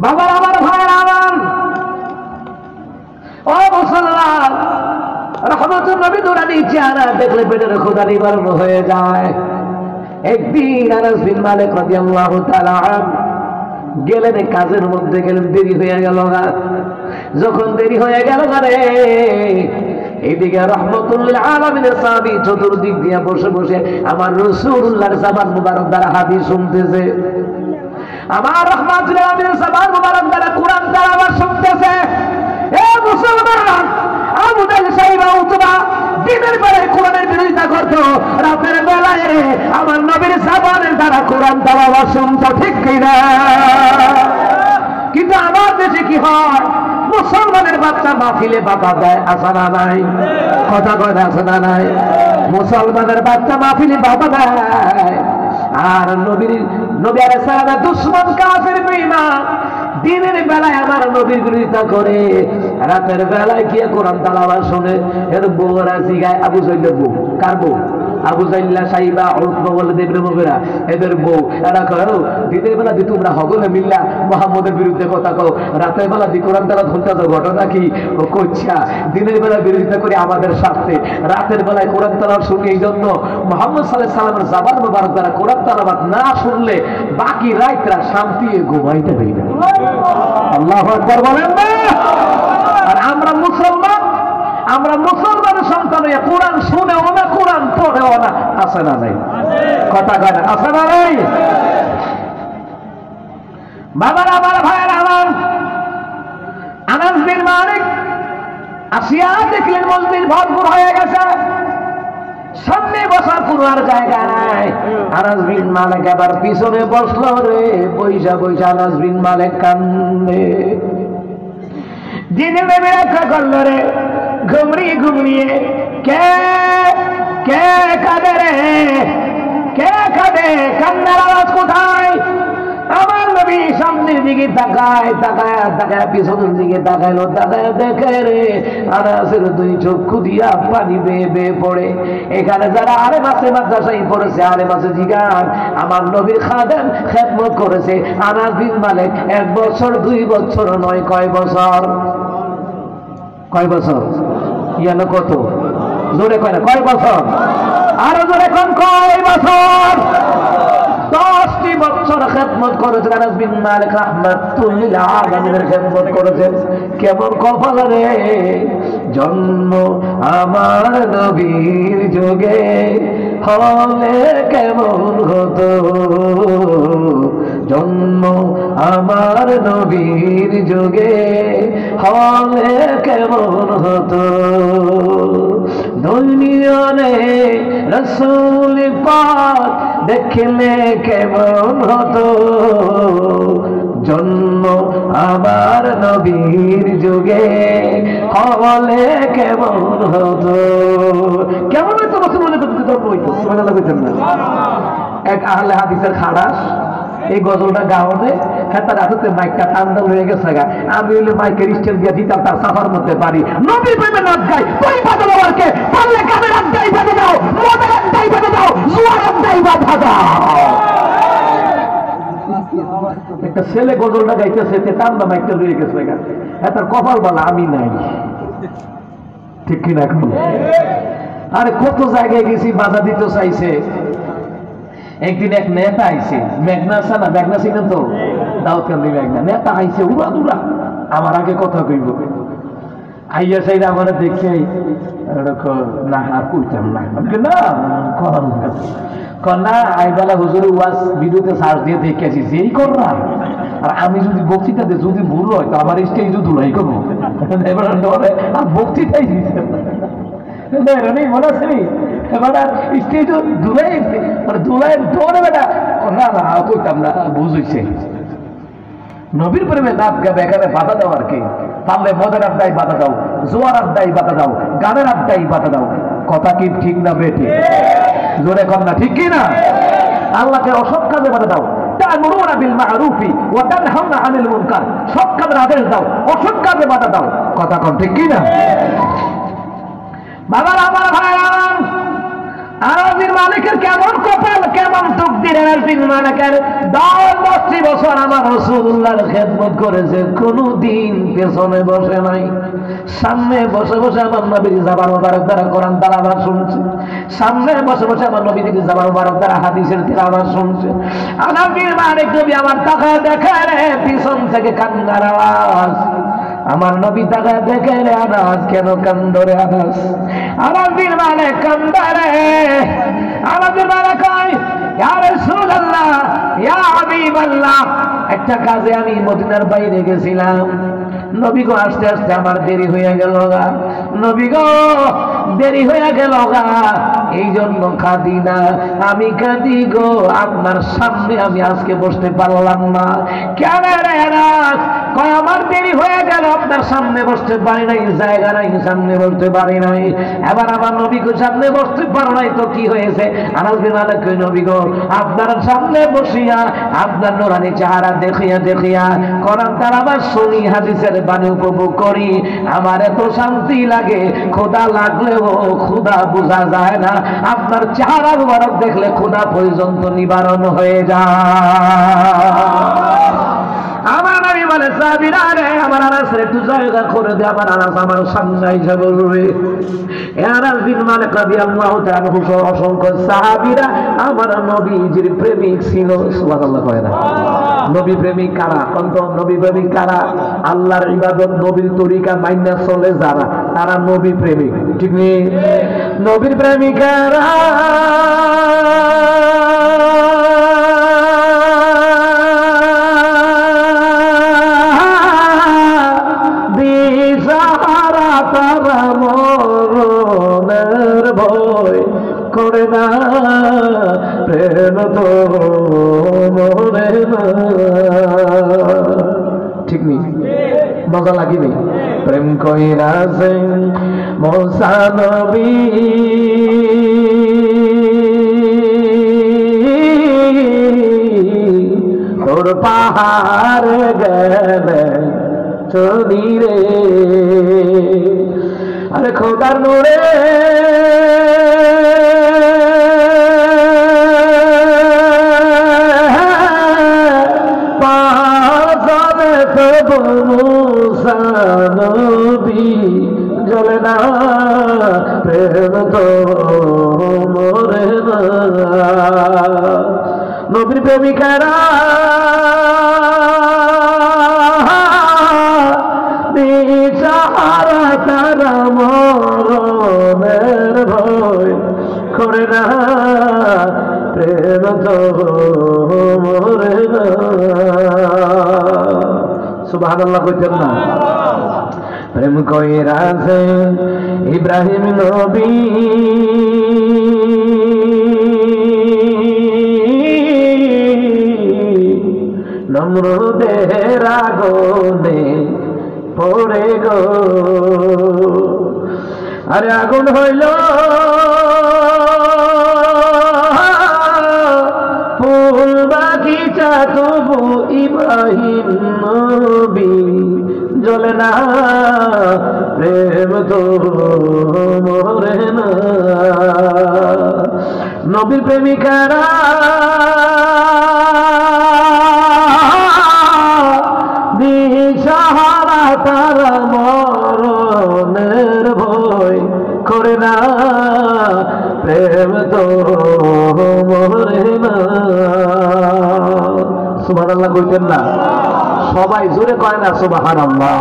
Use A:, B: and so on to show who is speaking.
A: বাবার আমার ভাইয়ের আমার ও মুসলমান, রহমতুল নবী নুরানি চেহারা দেখলে পেটের ক্ষুধা নিবারণ হয়ে যায়। একদিন আনাস বিন মালিক রাদিয়াল্লাহু তাআলা গেলেন কাজের মধ্যে, গেলেন, দেরি হয়ে গেল। যখন দেরি হয়ে গেল এইদিকে রহমতুল্লিল আলামিনের সাহাবী চতুর্দিক দিয়ে বসে বসে আমার রাসূলুল্লাহর জবান মুবারক দ্বারা হাদিস শুনতেছে, আমার রহমতুল্লিল আলামিনের জবান মুবারক দ্বারা কোরআন তেলাওয়াত শুনতেছে। এ মুসলমান, আবু জাহল সাইবা উতবা দিনের বেলায় কোরআনের বিরোধিতা করতো, রাতের বেলায় আমার নবীর জবানের দ্বারা কোরআন তেলাওয়াত শুনতো, ঠিক কিনা? কিন্তু আমার দেশে কি হয়, মুসলমানের বাচ্চা মাহফিলে বাধা দেয়, আছে না নাই? কথা কয় আছে না নাই? মুসলমানের বাচ্চা মাহফিলে বাধা দেয়, আর নবী আলাইহিস সালামের দুশমন কাফির বেঈমান দিনের বেলায় আমার নবীর বিরোধিতা করে, রাতের বেলায় গিয়ে কোরআন তেলাওয়াত শুনে। এর বউরা জিগায়, আবু জাহলের বউ। কার বউ? আবু জাহল, সাইবা, উতবা বলে ইবনে মুগীরা, এদের বউ। এরা কয়, দিনের বেলা দি তোমরা হগলে মিল্লা মুহাম্মদের বিরুদ্ধে কথা কও, রাতের বেলা দি কোরআন তেলাওয়াত শুনতে তো ঘটনা কি? ও কইছা দিনের বেলা বিরোধিতা করে আমাদের স্বার্থে, রাতের বেলায় কোরআন তেলাওয়াত শুনি। এই জন্য মুহাম্মদ সাল্লাল্লাহু আলাইহি সাল্লামের জবান মুবারক দ্বারা কোরআন তেলাওয়াত না শুনলে বাকি রাতরা শান্তিতে ঘুমাইতে পারি না। আল্লাহু আকবার বলেন না? আর আমরা মুসলমানের সন্তান হয়ে কোরআন শুনেও না, কোরআন পড়েও না, আছে না নাই? কথা কয় না, আছে না নাই? বাবার আমার ভাইয়ের আমার আনাস বিন মালিক আসিয়া দেখলেন মসজিদ ভরপুর হয়ে গেছে, সামনে বসার কোনো আর জায়গা নাই। আনাস বিন মালিক আবার পিছনে বসলো রে, বইসা বইসা আনাস বিন মালিক কান্দে। যিনি নেমে রক্ষা করলো রে, ঘুমড়িয়ে কে কে কাঁদে রে, কে কাঁদে? কান্নার আওয়াজ কোথায়? আমার নবী সামনের দিকে তাকায়, তাকায় পিছনের দিকে তাকাইলো, তাকায় দেখে রে আনাসের দুই চক্ষু দিয়া পানি বেয়ে বেয়ে পড়ে। এখানে যারা আরে মাসে মাদ্রাসায় পড়েছে, আরে মাসে জিগান আমার নবীর খাদেম খেদমত করেছে আনাস বিন মালিক 1 বছর 2 বছর নয়, কয় বছর? কয় বছর? ইয়ানো কত? জোরে কয় না, কয় বছর? আরো জোরে কোন, কয় বছর? 10টি বছর খেদমত করেছে আনাস বিন মালিক রাহমাতুল্লিল আলামিনের খেদমত করেছেন। কেমন কপাল রে, জন্ম আমার নবীর যুগে হলে কেমন হতো, জন্ম আমার নবীর যুগে হলে কেমন হতো, দুনিয়ারে রাসূল পাক দেখলে কেমন হতো, জন্ম আমার নবীর যুগে হলে কেমন হতো। কেমন হতো? রাসূল বলে তো জন্ম হইতো, সুবহানাল্লাহ কইতেন না? এক আহলে হাদিসের খারাস এই গজলটা গাওয়াতে, হ্যাঁ তার হাতে মাইকটা টান্ডাল হয়ে গেছে গা। আমি হইলে মাইকের স্টেল দিয়ে দিতাম তার সাফার মধ্যে বাড়ি। নবী প্রেমে নাচ গাই, তুই বাজা বাবারকে পারলে গানের আড্ডাই বাজে দাও, মদের আড্ডাই বাজে দাও, জুয়ার আড্ডাই বাজা দাও। একটা ছেলে গজলটা গাইতেছে, টান্ডা মাইকটা রয়ে গেছে গা। হ্যাঁ তার কপাল বলা আমি নাই, ঠিক কিনা? এখন আরে কত জায়গায় গেছি, বাধা দিতে চাইছে। একদিন এক নেতা আইছে, মেঘনা আছে না, মেঘনা ছিলেন তো, দাউদকান্দি মেঘনা নেতা আইছে, উড়া দুরা আমার আগে কথা কইব। আইয়া সাইড আমার দেখে না আর কইতাম না, না করার না আইবেলা হুজুর ওয়াজ ভিডিওতে সার্চ দিয়ে দেখেছি যেই কর না। আর আমি যদি বক্তৃতাতে যদি ভুল হয় তো আমার স্টেজ ধুলাই করবো, এবার আর বক্তৃতাই দিচ্ছে নেই, মনে আছে নি? এবার আর স্টেজ ধুলাই মানে ধুলাই ধরে বেটা না না কইতাম না, বুঝেছে নবীর প্রেমে নাচ গাবে, এখানে বাধা দাও আর কি? পারলে মদের আড্ডাই বাধা দাও, জোয়ার আড্ডাই বাধা দাও, গানের আড্ডাই বাধা দাও। কথা কি ঠিক না বেঠে? জোরে কর না, ঠিক কি না? আল্লাহকে অসৎ কাজে বাধা দাও, তা'মুরুনা বিল মা'রুফি ওয়া তানহাউনা আনিল মুনকার, সৎ কাজের আদেশ দাও, অসৎ কাজে বাধা দাও। কথা কম, ঠিক কি না? বাবার আমার ভাই আনাস আনাস বিন মালিকের কেমন কপাল, কেমন তকদির। আনাস বিন মালিকের 10 বছর আমার রাসূলুল্লাহর খেদমত করেছে, কোনদিন পেছনে বসে নাই, সামনে বসে বসে আমার নবীর জবান মুবারক দ্বারা কোরআন তেলাওয়াত শুনছে, সামনে বসে বসে আমার নবীর জবান মুবারক দ্বারা হাদিসের তেলাওয়াত শুনছে। আনাস বিন মালিক নবী আমার তাকায় দেখে রে, পিছন থেকে কান্নার আওয়াজ। আমার নবী তাকায় দেখে রে, আনাস কেন কান্দো রে আনাস? আনাস বিন মালিক কান্দে রে। আনাস বিন মালিক কয়, ইয়া রাসূলুল্লাহ, ইয়া হাবিবাল্লাহ, একটা কাজে আমি মদিনার বাইরে গেছিলাম, নবী গো আস্তে আস্তে আমার দেরি হয়ে গেল গা, নবী গো দেরি হয়ে গেল গা, এই জন্য কাঁদি না, আমি কাঁদি গো আপনার সামনে আমি আজকে বসতে পারলাম না। কেন রে আনাস? কয় আমার দেরি হয়ে গেল, আপনার সামনে বসতে পারি নাই, জায়গা নাই, সামনে বসতে পারি নাই। এবার আমার নবী গো সামনে বসতে পারো নাই তো কি হয়েছে? আনাস বিন মালিক কয়, নবী গো আপনার সামনে বসিয়া আপনার নূরানি চেহারা দেখিয়া দেখিয়া কোরআন তেলাওয়াত শুনি, হাদিসের বাণী উপভোগ করি, আমার এত শান্তি লাগে, খোদা লাগলেও খোদা বোঝা যায় না, আপনার চেহারা মুবারক দেখলে খোদা পর্যন্ত নিবারণ হয়ে যায়। আমার নবী বলে, সাহাবীরা রে, আমার আনাসের একটু জায়গা করে দে, আমার আনাস আমার সামনে এসে বলবে। আনাস বিন মালিক রাদিয়াল্লাহু তাআলা আনহু সহ অসংখ্য সাহাবীরা আমার নবীজির প্রেমিক ছিল। সুবহানাল্লাহ কয় না? নবী প্রেমিক কারা? অন্ত নবী প্রেমিক কারা? আল্লাহর ইবাদত নবীর তরিকা মাইনা চলে যারা, তারা নবী প্রেমিক, ঠিক নেই? নবীর প্রেমিকারা তারা মরণের ভয় করে না, প্রেম তো মরে না, ঠিক নেই? মজা লাগিনি? প্রেম কইরাছে মুসা নবী, তোর পাহাড় গেলে চলি রে, আরে খোদার নূরে পাহাড়ে তবু মুসা নবী জ্বলে না, প্রেম তো মরে না। নবীর প্রেমিকারা দিশাহারা, তারা মরণের ভয় করে না, প্রেম তো মরে না। সুবহানাল্লাহ কইতেন না? প্রেম কইরাছে ইব্রাহিম নবী, নমরুদের আগুনে পড়ে গো, আরে আগুন হইল ফুল বাগিচা, তবু ইব্রাহিম নবী জ্বলে না, প্রেম তো মরে না। নবীর প্রেমিকারা দিশাহারা, তারা মরণের ভয় করে না, প্রেম তো মরে না। সুবহানাল্লাহ কইতেন না? সবাই জোরে কয় না সুবহানাল্লাহ?